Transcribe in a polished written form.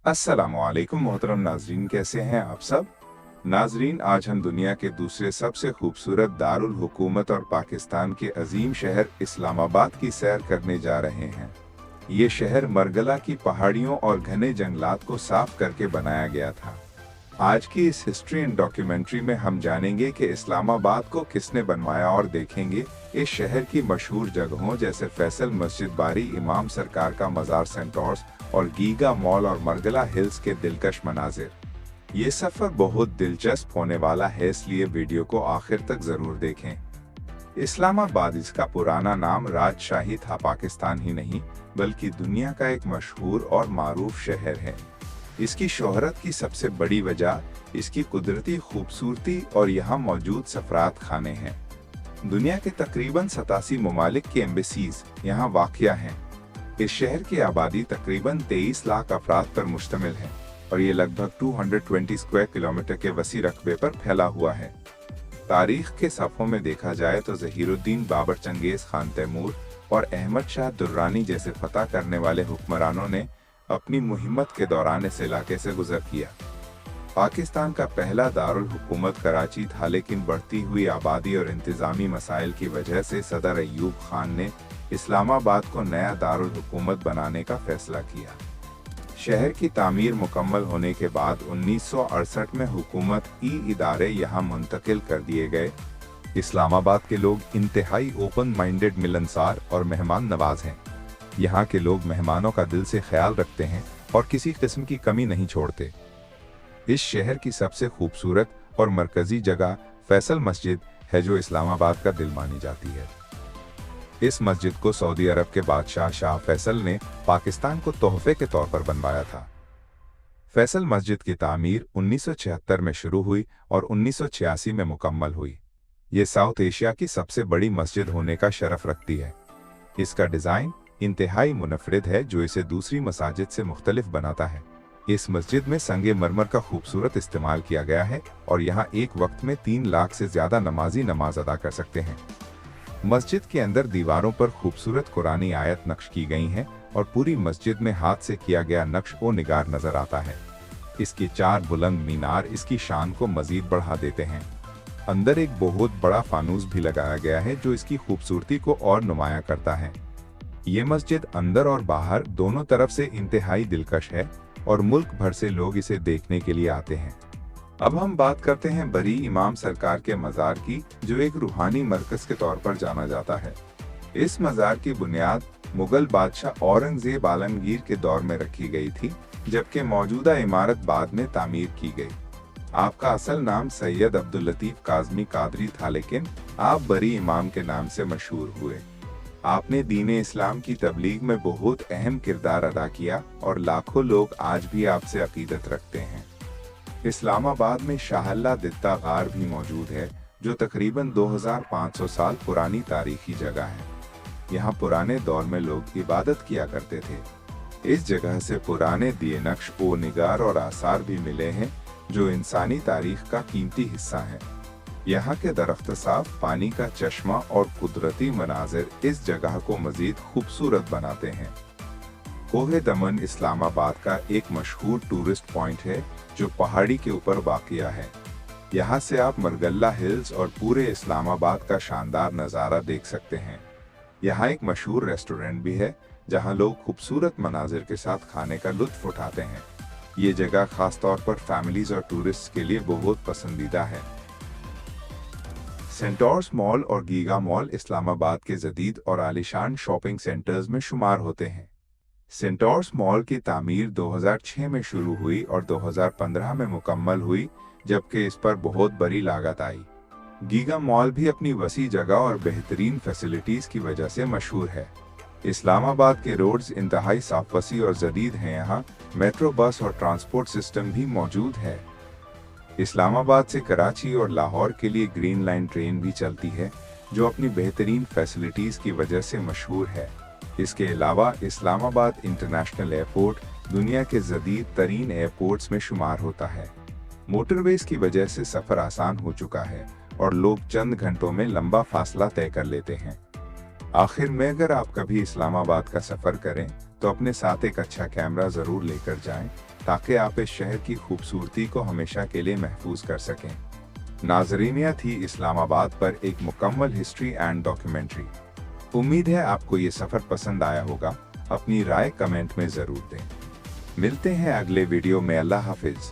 अस्सलामुअलैकुम मोहतरम नाजरीन, कैसे हैं आप सब। नाजरीन, आज हम दुनिया के दूसरे सबसे खूबसूरत दारुल हुकूमत और पाकिस्तान के अजीम शहर इस्लामाबाद की सैर करने जा रहे हैं। ये शहर मरगला की पहाड़ियों और घने जंगलात को साफ करके बनाया गया था। आज की इस हिस्ट्री एंड डॉक्यूमेंट्री में हम जानेंगे कि इस्लामाबाद को किसने बनवाया और देखेंगे इस शहर की मशहूर जगहों जैसे फैसल मस्जिद, बारी इमाम सरकार का मज़ार, सेंटोर्स और गीगा मॉल और मरगला हिल्स के दिलकश मनाजिर। ये सफ़र बहुत दिलचस्प होने वाला है, इसलिए वीडियो को आखिर तक ज़रूर देखें। इस्लामाबाद, इसका पुराना नाम राजशाही था, पाकिस्तान ही नहीं बल्कि दुनिया का एक मशहूर और मारूफ शहर है। इसकी शोहरत की सबसे बड़ी वजह इसकी कुदरती खूबसूरती और यहाँ मौजूद सफरात खाने हैं। दुनिया के तकरीबन 87 ममालिक के एम्बेसीज यहाँ वाक़या हैं। इस शहर की आबादी तकरीबन 23 लाख अफराद पर मुश्तमिल है और ये लगभग 220 स्क्वायर किलोमीटर के वसी रकबे पर फैला हुआ है। तारीख के सफ़ों में देखा जाए तो ज़हीरुद्दीन बाबर, चंगेज़ खान तैमूर और अहमद शाह दुर्रानी जैसे फतह करने वाले हुक्मरानों ने अपनी मुहिम्मत के दौरान इस इलाके से गुजर किया। पाकिस्तान का पहला दारुल हुकूमत कराची था, लेकिन बढ़ती हुई आबादी और इंतज़ामी मसाइल की वजह से सदर अय्यूब खान ने इस्लामाबाद को नया दारुल हुकूमत बनाने का फैसला किया। शहर की तामीर मुकम्मल होने के बाद 1968 में हुकूमत इदारे यहाँ मुंतकिल कर दिए गए। इस्लामाबाद के लोग इंतहाई ओपन माइंडेड, मिलनसार और मेहमान नवाज हैं। यहाँ के लोग मेहमानों का दिल से ख्याल रखते हैं और किसी किस्म की कमी नहीं छोड़ते। इस शहर की सबसे खूबसूरत और मरकजी जगह फैसल मस्जिद है, जो इस्लामाबाद का दिल मानी जाती है। इस मस्जिद को सऊदी अरब के बादशाह शाह फैसल ने पाकिस्तान को तोहफे के तौर पर बनवाया था। फैसल मस्जिद की तामीर 1976 में शुरू हुई और 1986 में मुकम्मल हुई। ये साउथ एशिया की सबसे बड़ी मस्जिद होने का शरफ रखती है। इसका डिज़ाइन इंतहाई मुनफरिद है, जो इसे दूसरी मसाजिद से मुख्तलिफ बनाता है। इस मस्जिद में संगे मरमर का खूबसूरत इस्तेमाल किया गया है और यहाँ एक वक्त में 3 लाख से ज़्यादा नमाजी नमाज अदा कर सकते हैं। मस्जिद के अंदर दीवारों पर खूबसूरत कुरानी आयत नक्श की गई हैं और पूरी मस्जिद में हाथ से किया गया नक्श ओ निगार नजर आता है। इसकी 4 बुलंद मीनार इसकी शान को मजीद बढ़ा देते हैं। अंदर एक बहुत बड़ा फानूस भी लगाया गया है, जो इसकी खूबसूरती को और नुमाया करता है। ये मस्जिद अंदर और बाहर दोनों तरफ से इंतहाई दिलकश है और मुल्क भर से लोग इसे देखने के लिए आते हैं। अब हम बात करते हैं बरी इमाम सरकार के मज़ार की, जो एक रूहानी मरकज़ के तौर पर जाना जाता है। इस मज़ार की बुनियाद मुगल बादशाह औरंगज़ेब आलमगीर के दौर में रखी गई थी, जबकि मौजूदा इमारत बाद में तामीर की गई। आपका असल नाम सैयद अब्दुल लतीफ़ काज़मी कादरी था, लेकिन आप बरी इमाम के नाम से मशहूर हुए। आपने दीन इस्लाम की तबलीग में बहुत अहम किरदार अदा किया और लाखों लोग आज भी आपसे अकीदत रखते हैं। इस्लामाबाद में शाहल्ला दित्ता गार भी मौजूद है, जो तकरीबन 2500 साल पुरानी तारीखी जगह है। यहाँ पुराने दौर में लोग इबादत किया करते थे। इस जगह से पुराने दिए नक्श ओ निगार और आसार भी मिले हैं, जो इंसानी तारीख का कीमती हिस्सा है। यहाँ के दरख्त, साफ पानी का चश्मा और कुदरती मनाजिर इस जगह को मजीद खूबसूरत बनाते हैं। कोहे दमन इस्लामाबाद का एक मशहूर टूरिस्ट पॉइंट है, जो पहाड़ी के ऊपर वाक़या है। यहाँ से आप मरगला हिल्स और पूरे इस्लामाबाद का शानदार नज़ारा देख सकते हैं। यहाँ एक मशहूर रेस्टोरेंट भी है, जहाँ लोग खूबसूरत मनाजिर के साथ खाने का लुत्फ उठाते हैं। ये जगह खास तौर पर फैमिलीज और टूरिस्ट के लिए बहुत पसंदीदा है। सेंटोर्स मॉल और गीगा मॉल इस्लामाबाद के जदीद और आलीशान शॉपिंग सेंटर्स में शुमार होते हैं। सेंटोर्स मॉल की तामीर 2006 में शुरू हुई और 2015 में मुकम्मल हुई, जबकि इस पर बहुत बड़ी लागत आई। गीगा मॉल भी अपनी वसी जगह और बेहतरीन फैसिलिटीज की वजह से मशहूर है। इस्लामाबाद के रोड्स इंतहाई साफ, वसी और जदीद हैं। यहाँ मेट्रो, बस और ट्रांसपोर्ट सिस्टम भी मौजूद है। इस्लामाबाद से कराची और लाहौर के लिए ग्रीन लाइन ट्रेन भी चलती है, जो अपनी बेहतरीन फैसिलिटीज की वजह से मशहूर है। इसके अलावा इस्लामाबाद इंटरनेशनल एयरपोर्ट दुनिया के जदीद तरीन एयरपोर्ट्स में शुमार होता है। मोटरवेज की वजह से सफ़र आसान हो चुका है और लोग चंद घंटों में लंबा फासला तय कर लेते हैं। आखिर में अगर आप कभी इस्लामाबाद का सफ़र करें तो अपने साथ एक अच्छा कैमरा ज़रूर लेकर जाएं ताकि आप इस शहर की खूबसूरती को हमेशा के लिए महफूज कर सकें। नाज़रीन, यह थी इस्लामाबाद पर एक मुकम्मल हिस्ट्री एंड डॉक्यूमेंट्री। उम्मीद है आपको ये सफ़र पसंद आया होगा। अपनी राय कमेंट में ज़रूर दें। मिलते हैं अगले वीडियो में। अल्लाह हाफिज़।